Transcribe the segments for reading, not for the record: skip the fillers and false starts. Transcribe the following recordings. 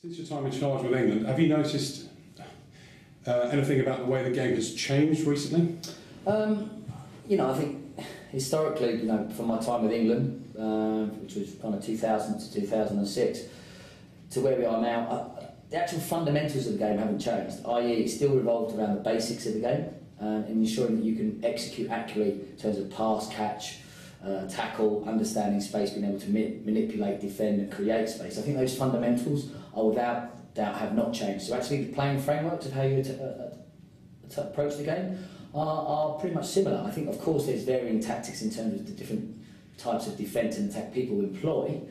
Since your time in charge with England, have you noticed anything about the way the game has changed recently? I think historically, from my time with England, which was kind of 2000 to 2006, to where we are now, the actual fundamentals of the game haven't changed, i.e. it's still revolved around the basics of the game and ensuring that you can execute accurately in terms of pass, catch, tackle, understanding space, being able to manipulate, defend and create space. I think those fundamentals are without doubt have not changed. So actually the playing frameworks of how you approach the game are pretty much similar. I think of course there's varying tactics in terms of the different types of defence and attack people employ.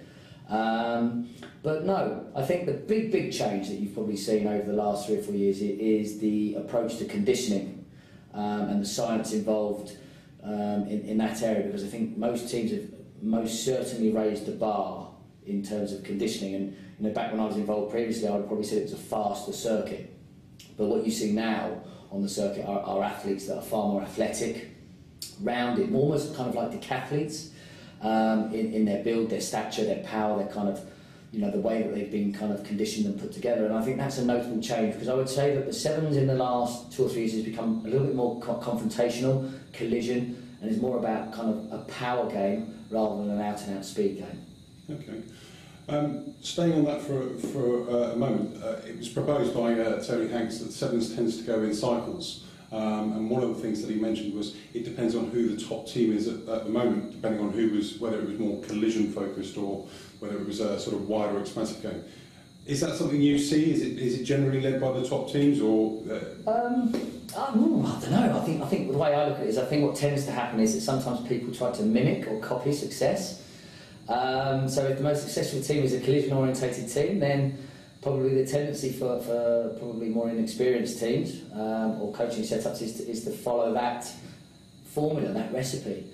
But no, I think the big change that you've probably seen over the last 3 or 4 years is the approach to conditioning and the science involved in that area, because I think most teams have most certainly raised the bar in terms of conditioning. And back when I was involved previously, I would probably say it was a faster circuit. But what you see now on the circuit are athletes that are far more athletic, rounded, almost kind of like decathletes in their build, their stature, their power, their kind of, the way that they've been kind of conditioned and put together. And I think that's a notable change, because I would say that the Sevens in the last 2 or 3 years has become a little bit more confrontational, collision, and is more about kind of a power game rather than an out-and-out speed game. Okay. Staying on that for a moment, it was proposed by Tony Hanks that Sevens tends to go in cycles. And one of the things that he mentioned was it depends on who the top team is at the moment, depending on whether it was more collision focused or whether it was a sort of wider, expansive game. Is that something you see? Is it generally led by the top teams, or? I don't know. I think the way I look at it is, I think what tends to happen is that sometimes people try to mimic or copy success. So if the most successful team is a collision-orientated team, then probably the tendency for probably more inexperienced teams or coaching setups is to follow that formula, that recipe.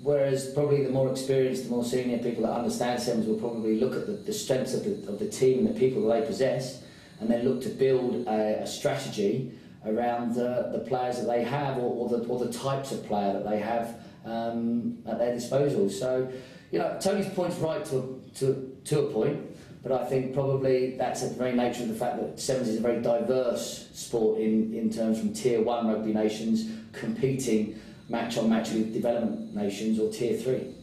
Whereas probably the more experienced, the more senior people that understand sevens will probably look at the strengths of the team and the people that they possess, and then look to build a strategy around the players that they have, or the types of player that they have at their disposal. So, Tony's point's right to a point. But I think probably that's the very nature of the fact that Sevens is a very diverse sport in terms from Tier 1 rugby nations competing match on match with development nations or Tier 3.